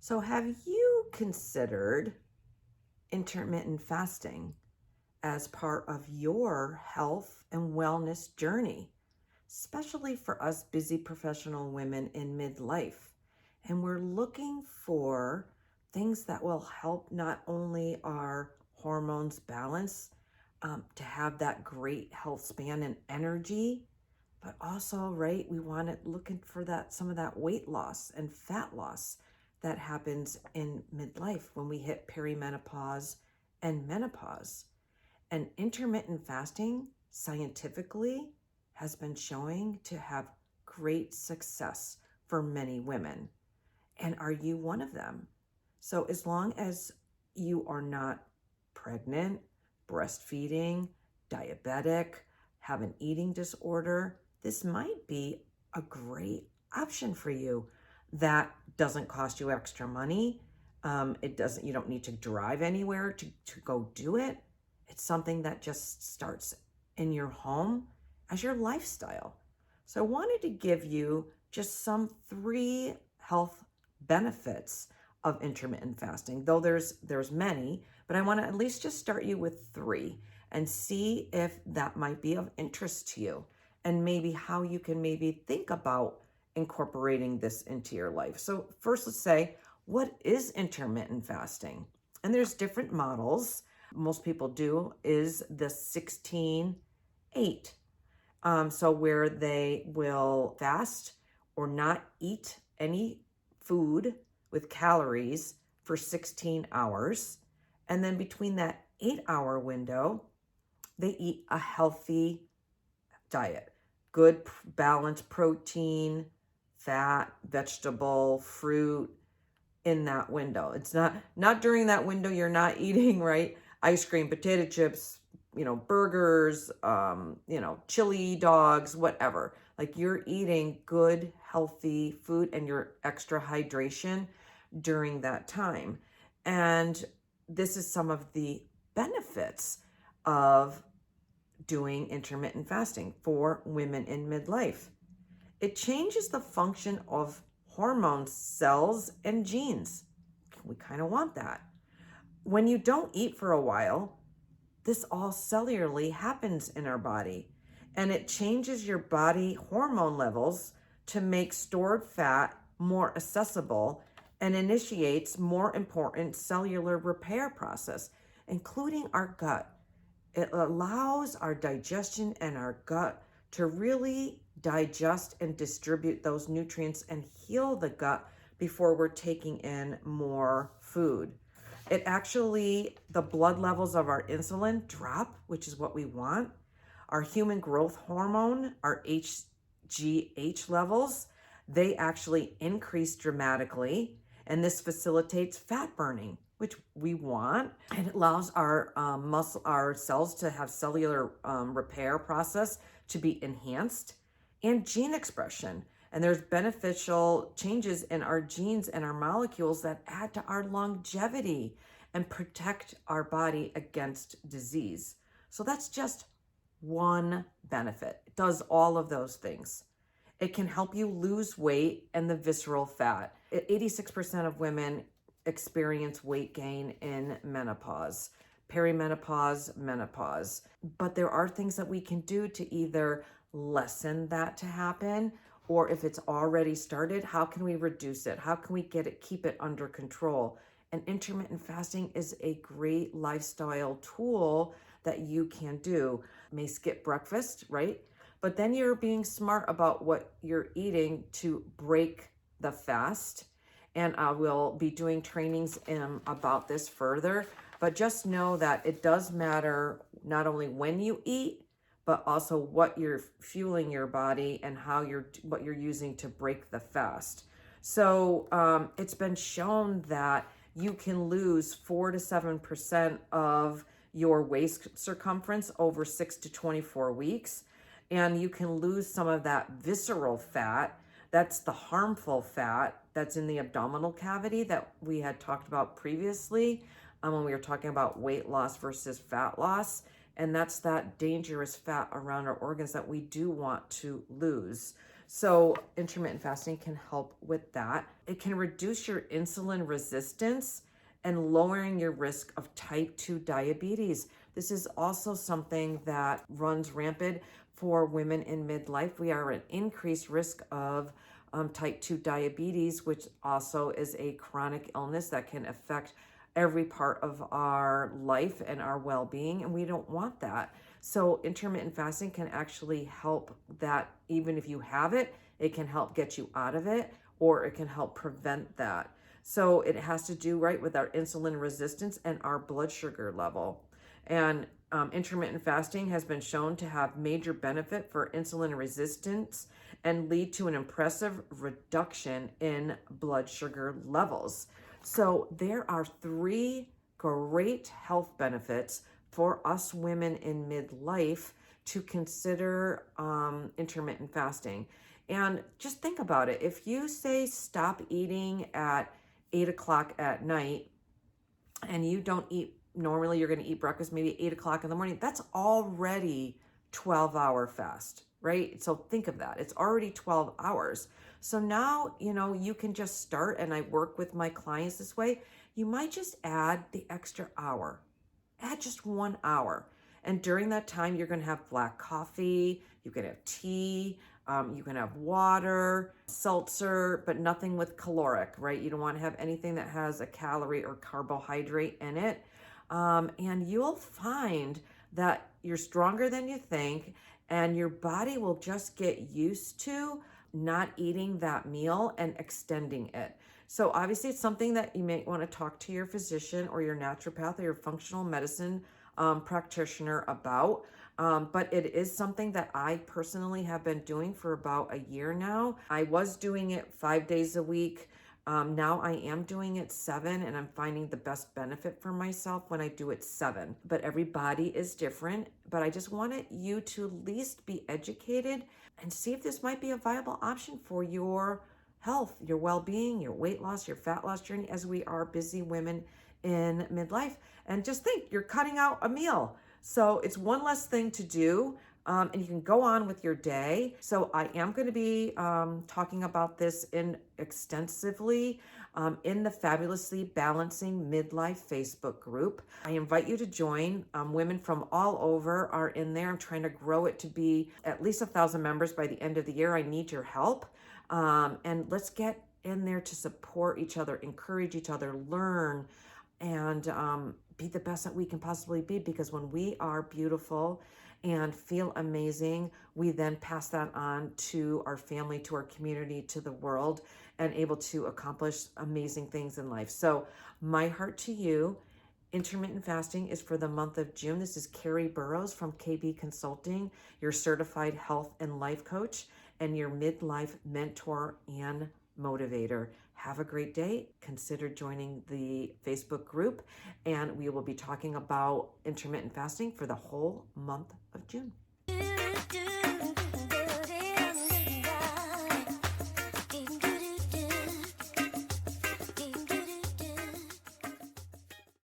So, have you considered intermittent fasting as part of your health and wellness journey, especially for us busy professional women in midlife? And we're looking for things that will help not only our hormones balance, to have that great health span and energy, but also, right, we want it looking for that some of that weight loss and fat loss that happens in midlife when we hit perimenopause and menopause. And intermittent fasting scientifically has been showing to have great success for many women. And are you one of them? So, as long as you are not pregnant, breastfeeding, diabetic, have an eating disorder, this might be a great option for you that doesn't cost you extra money. You don't need to drive anywhere to go do it. It's something that just starts in your home as your lifestyle. So I wanted to give you just some 3 health benefits of intermittent fasting, though there's many, but I want to at least just start you with 3 and see if that might be of interest to you and maybe how you can maybe think about incorporating this into your life. So first, let's say, what is intermittent fasting? And there's different models. Most people do is the 16-8. So where they will fast or not eat any food with calories for 16 hours. And then between that 8-hour window, they eat a healthy diet, good balanced protein, fat, vegetable, fruit in that window. It's not during that window. You're not eating, right, ice cream, potato chips, burgers, chili dogs, whatever. Like, you're eating good, healthy food and your extra hydration during that time. And this is some of the benefits of doing intermittent fasting for women in midlife. It changes the function of hormones, cells, and genes. We kind of want that. When you don't eat for a while, this all cellularly happens in our body, and it changes your body hormone levels to make stored fat more accessible and initiates more important cellular repair process, including our gut. It allows our digestion and our gut to really digest and distribute those nutrients and heal the gut before we're taking in more food. It actually, the blood levels of our insulin drop, which is what we want. Our human growth hormone, our HGH levels, they actually increase dramatically. And this facilitates fat burning, which we want. And it allows our our cells to have cellular repair process to be enhanced, and gene expression. And there's beneficial changes in our genes and our molecules that add to our longevity and protect our body against disease. So that's just one benefit. It does all of those things. It can help you lose weight and the visceral fat. 86% of women experience weight gain in menopause, perimenopause, menopause. But there are things that we can do to either lessen that to happen, or if it's already started, how can we reduce it? How can we keep it under control? And intermittent fasting is a great lifestyle tool that you can do. You may skip breakfast, right? But then you're being smart about what you're eating to break the fast. And I will be doing trainings about this further. But just know that it does matter not only when you eat, but also what you're fueling your body and what you're using to break the fast. So it's been shown that you can lose 4 to 7% of your waist circumference over 6 to 24 weeks. And you can lose some of that visceral fat. That's the harmful fat that's in the abdominal cavity that we had talked about previously when we were talking about weight loss versus fat loss. And that's that dangerous fat around our organs that we do want to lose. So intermittent fasting can help with that. It can reduce your insulin resistance and lowering your risk of type 2 diabetes. This is also something that runs rampant for women in midlife. We are at increased risk of type 2 diabetes, which also is a chronic illness that can affect every part of our life and our well-being, and we don't want that. So intermittent fasting can actually help that. Even if you have it, it can help get you out of it, or it can help prevent that. So it has to do right with our insulin resistance and our blood sugar level. And intermittent fasting has been shown to have major benefit for insulin resistance and lead to an impressive reduction in blood sugar levels. So there are 3 great health benefits for us women in midlife to consider intermittent fasting. And just think about it. If you say stop eating at 8 o'clock at night and you don't eat, normally you're going to eat breakfast maybe 8 o'clock in the morning, that's already 12-hour fast, right? So think of that. It's already 12 hours. So now, you can just start, and I work with my clients this way. You might just add the extra hour, add just 1 hour. And during that time, you're going to have black coffee, you can have tea, you can have water, seltzer, but nothing with caloric, right? You don't want to have anything that has a calorie or carbohydrate in it. And you'll find that you're stronger than you think, and your body will just get used to not eating that meal and extending it. So obviously it's something that you may want to talk to your physician or your naturopath or your functional medicine practitioner about. But it is something that I personally have been doing for about a year now. I was doing it 5 days a week. Now I am doing it 7, and I'm finding the best benefit for myself when I do it 7. But everybody is different. But I just wanted you to at least be educated and see if this might be a viable option for your health, your well-being, your weight loss, your fat loss journey, as we are busy women in midlife. And just think, you're cutting out a meal. So it's one less thing to do. And you can go on with your day. So I am going to be talking about this extensively in the Fabulously Balancing Midlife Facebook group. I invite you to join. Women from all over are in there. I'm trying to grow it to be at least 1,000 members by the end of the year. I need your help. And let's get in there to support each other, encourage each other, learn, and be the best that we can possibly be. Because when we are beautiful and feel amazing, we then pass that on to our family, to our community, to the world, and able to accomplish amazing things in life. So my heart to you, intermittent fasting is for the month of June. This is Carrie Burrows from KB Consulting, your certified health and life coach and your midlife mentor and motivator. Have a great day. Consider joining the Facebook group, and we will be talking about intermittent fasting for the whole month of June.